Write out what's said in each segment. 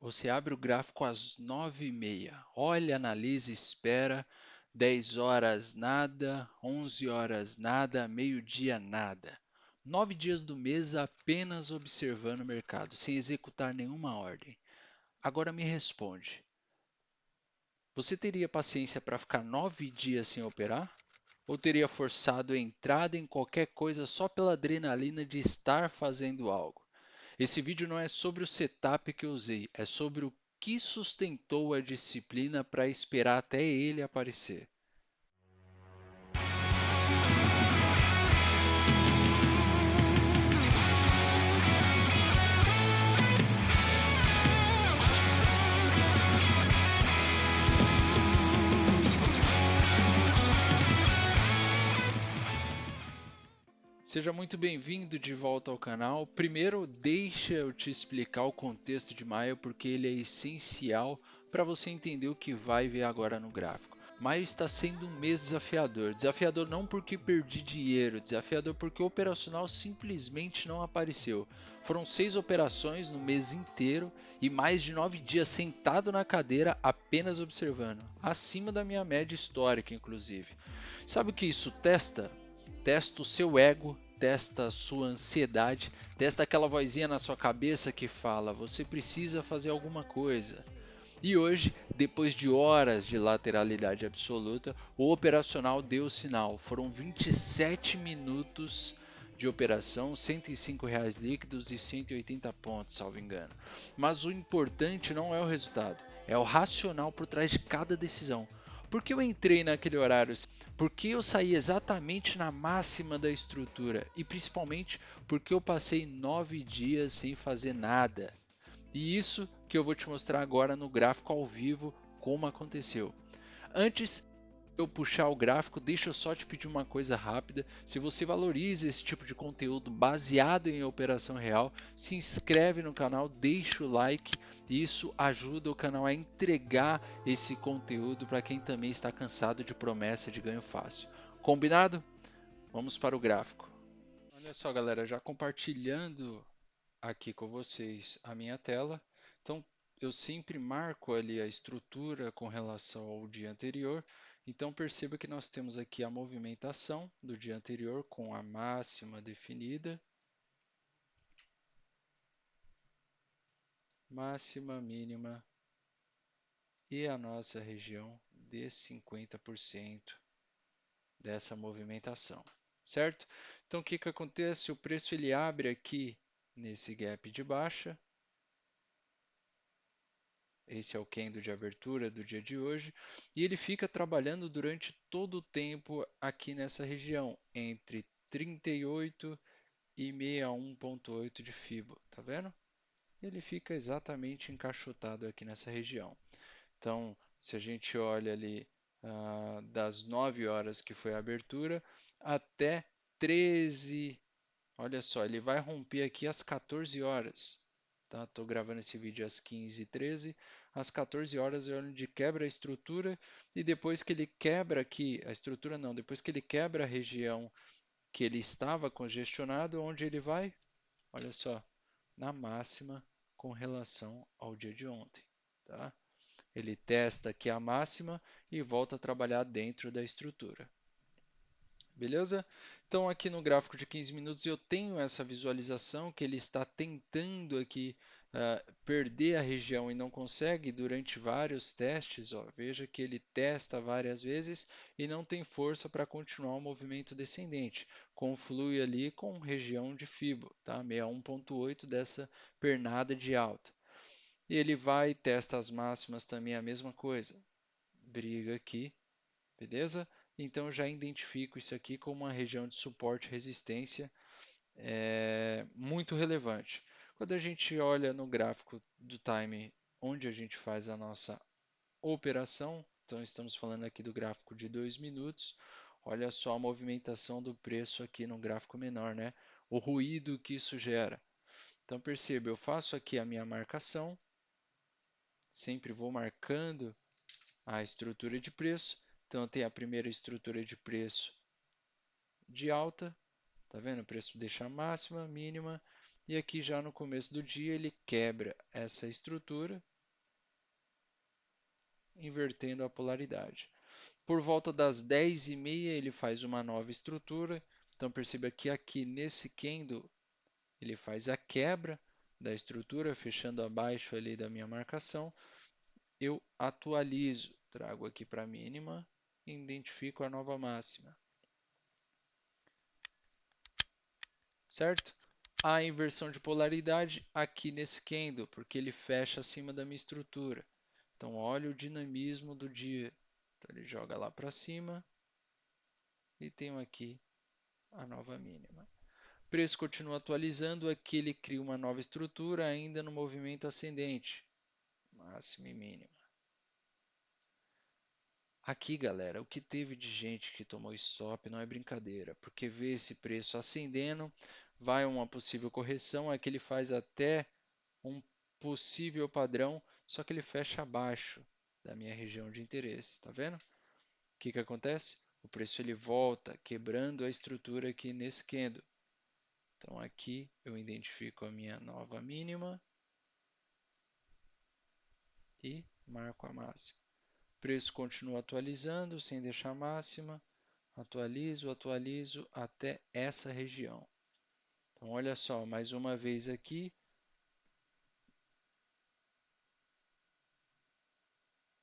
Você abre o gráfico às 9h30, olha, analisa, espera, 10 horas nada, 11 horas nada, meio-dia nada. 9 dias do mês apenas observando o mercado, sem executar nenhuma ordem. Agora me responde, você teria paciência para ficar 9 dias sem operar? Ou teria forçado a entrada em qualquer coisa só pela adrenalina de estar fazendo algo? Esse vídeo não é sobre o setup que eu usei, é sobre o que sustentou a disciplina para esperar até ele aparecer. Seja muito bem-vindo de volta ao canal. Primeiro, deixa eu te explicar o contexto de maio, porque ele é essencial para você entender o que vai ver agora no gráfico. Maio está sendo um mês desafiador. Desafiador não porque perdi dinheiro, desafiador porque o operacional simplesmente não apareceu. Foram 6 operações no mês inteiro e mais de 9 dias sentado na cadeira apenas observando, acima da minha média histórica, inclusive. Sabe o que isso testa? Testa o seu ego, testa a sua ansiedade, testa aquela vozinha na sua cabeça que fala: você precisa fazer alguma coisa. E hoje, depois de horas de lateralidade absoluta, o operacional deu o sinal. Foram 27 minutos de operação, R$ 105 líquidos e 180 pontos, salvo engano. Mas o importante não é o resultado, é o racional por trás de cada decisão. Por que eu entrei naquele horário? Por que eu saí exatamente na máxima da estrutura? E principalmente porque eu passei 9 dias sem fazer nada. E isso que eu vou te mostrar agora no gráfico ao vivo como aconteceu. Antes de eu puxar o gráfico, deixa eu só te pedir uma coisa rápida. Se você valoriza esse tipo de conteúdo baseado em operação real, se inscreve no canal, deixa o like. Isso ajuda o canal a entregar esse conteúdo para quem também está cansado de promessa de ganho fácil. Combinado? Vamos para o gráfico. Olha só, galera, já compartilhando aqui com vocês a minha tela. Então, eu sempre marco ali a estrutura com relação ao dia anterior. Então, perceba que nós temos aqui a movimentação do dia anterior com a máxima definida, máxima, mínima e a nossa região de 50% dessa movimentação, certo? Então, o que que acontece? O preço ele abre aqui nesse gap de baixa. Esse é o candle de abertura do dia de hoje. E ele fica trabalhando durante todo o tempo aqui nessa região, entre 38 e 61,8 de Fibo. Tá vendo? Ele fica exatamente encaixotado aqui nessa região. Então, se a gente olha ali das 9 horas que foi a abertura até 13, olha só, ele vai romper aqui às 14 horas. Tá? Estou gravando esse vídeo às 15h13. Às 14 horas é onde quebra a estrutura e depois que ele quebra aqui, a estrutura não, depois que ele quebra a região que ele estava congestionado, onde ele vai? Olha só, na máxima com relação ao dia de ontem. Tá? Ele testa aqui a máxima e volta a trabalhar dentro da estrutura. Beleza? Então aqui no gráfico de 15 minutos eu tenho essa visualização que ele está tentando aqui perder a região e não consegue durante vários testes. Ó, veja que ele testa várias vezes e não tem força para continuar o movimento descendente. Conflui ali com região de Fibo, tá? 61,8 dessa pernada de alta. E ele vai e testa as máximas também a mesma coisa. Briga aqui, beleza? Então já identifico isso aqui como uma região de suporte e resistência muito relevante. Quando a gente olha no gráfico do time onde a gente faz a nossa operação, então estamos falando aqui do gráfico de 2 minutos, olha só a movimentação do preço aqui no gráfico menor, né? O ruído que isso gera. Então perceba, eu faço aqui a minha marcação, sempre vou marcando a estrutura de preço. Então eu tenho a primeira estrutura de preço de alta, tá vendo? O preço deixa a máxima, mínima, e aqui já no começo do dia ele quebra essa estrutura, invertendo a polaridade. Por volta das 10h30 ele faz uma nova estrutura. Então perceba que aqui nesse candle ele faz a quebra da estrutura, fechando abaixo ali da minha marcação. Eu atualizo, trago aqui para a mínima e identifico a nova máxima. Certo? A inversão de polaridade aqui nesse candle, porque ele fecha acima da minha estrutura. Então, olha o dinamismo do dia. Então, ele joga lá para cima e tenho aqui a nova mínima. O preço continua atualizando, aqui ele cria uma nova estrutura ainda no movimento ascendente, máxima e mínima. Aqui, galera, o que teve de gente que tomou stop não é brincadeira, porque vê esse preço ascendendo, vai uma possível correção, aqui ele faz até um possível padrão, só que ele fecha abaixo da minha região de interesse, tá vendo? O que que acontece? O preço ele volta quebrando a estrutura aqui nesse candle. Então aqui eu identifico a minha nova mínima e marco a máxima. O preço continua atualizando sem deixar a máxima. Atualizo, atualizo até essa região. Então olha só, mais uma vez aqui.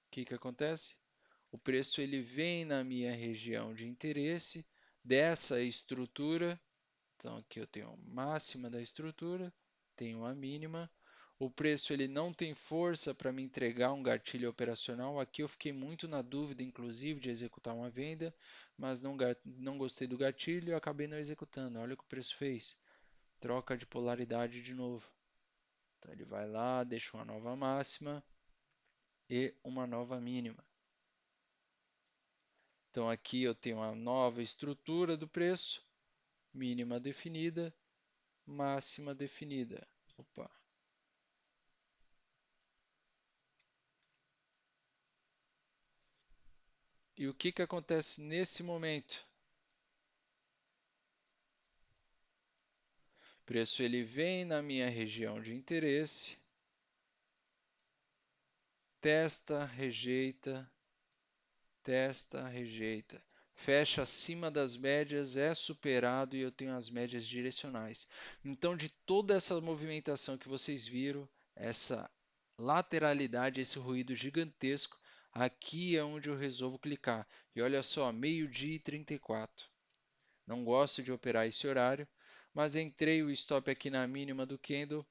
O que que acontece? O preço ele vem na minha região de interesse dessa estrutura. Então aqui eu tenho a máxima da estrutura, tenho a mínima. O preço ele não tem força para me entregar um gatilho operacional. Aqui eu fiquei muito na dúvida, inclusive, de executar uma venda, mas não gostei do gatilho e acabei não executando. Olha o que o preço fez. Troca de polaridade de novo. Então ele vai lá, deixa uma nova máxima e uma nova mínima. Então aqui eu tenho uma nova estrutura do preço, mínima definida, máxima definida. Opa. E o que que acontece nesse momento? O preço ele vem na minha região de interesse, testa, rejeita, fecha acima das médias, é superado e eu tenho as médias direcionais. Então, de toda essa movimentação que vocês viram, essa lateralidade, esse ruído gigantesco, aqui é onde eu resolvo clicar. E olha só, meio-dia e 34. Não gosto de operar esse horário, mas entrei o stop aqui na mínima do candle,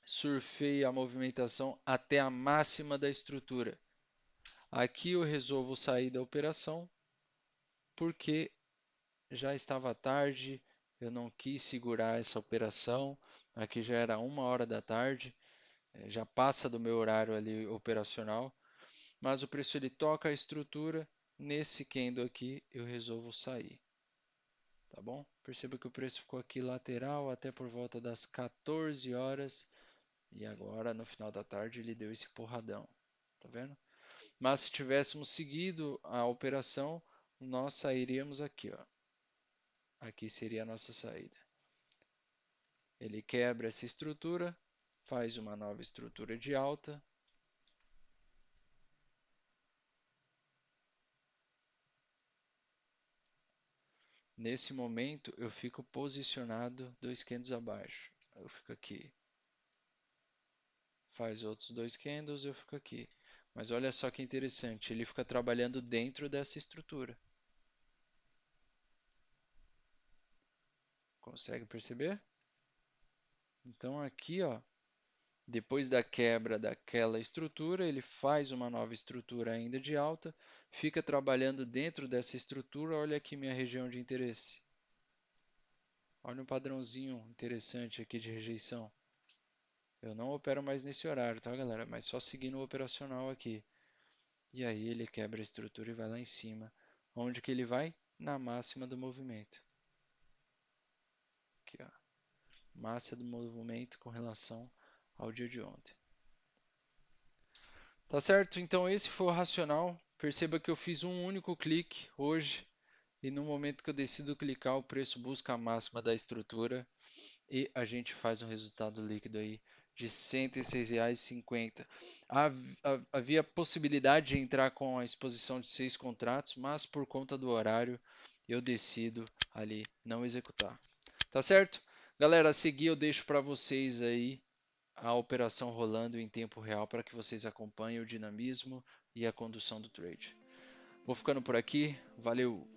surfei a movimentação até a máxima da estrutura. Aqui eu resolvo sair da operação porque já estava tarde, eu não quis segurar essa operação. Aqui já era 1 hora da tarde, já passa do meu horário ali operacional, mas o preço ele toca a estrutura. Nesse candle aqui eu resolvo sair. Tá bom? Perceba que o preço ficou aqui lateral até por volta das 14 horas e agora no final da tarde ele deu esse porradão, tá vendo? Mas se tivéssemos seguido a operação, nós sairíamos aqui, ó. Aqui seria a nossa saída. Ele quebra essa estrutura, faz uma nova estrutura de alta. Nesse momento eu fico posicionado 2 candles abaixo. Eu fico aqui. Faz outros 2 candles, eu fico aqui. Mas olha só que interessante, ele fica trabalhando dentro dessa estrutura. Consegue perceber? Então aqui, ó, depois da quebra daquela estrutura, ele faz uma nova estrutura ainda de alta, fica trabalhando dentro dessa estrutura. Olha aqui minha região de interesse. Olha um padrãozinho interessante aqui de rejeição. Eu não opero mais nesse horário, tá, galera? Mas só seguindo o operacional aqui. E aí ele quebra a estrutura e vai lá em cima. Onde que ele vai? Na máxima do movimento. Aqui, ó. Máxima do movimento com relação ao dia de ontem. Tá certo? Então esse foi o racional. Perceba que eu fiz um único clique hoje e no momento que eu decido clicar, o preço busca a máxima da estrutura e a gente faz um resultado líquido aí de R$ 106,50. Havia possibilidade de entrar com a exposição de 6 contratos, mas por conta do horário eu decido ali não executar. Tá certo? Galera, a seguir eu deixo para vocês aí a operação rolando em tempo real para que vocês acompanhem o dinamismo e a condução do trade. Vou ficando por aqui. Valeu!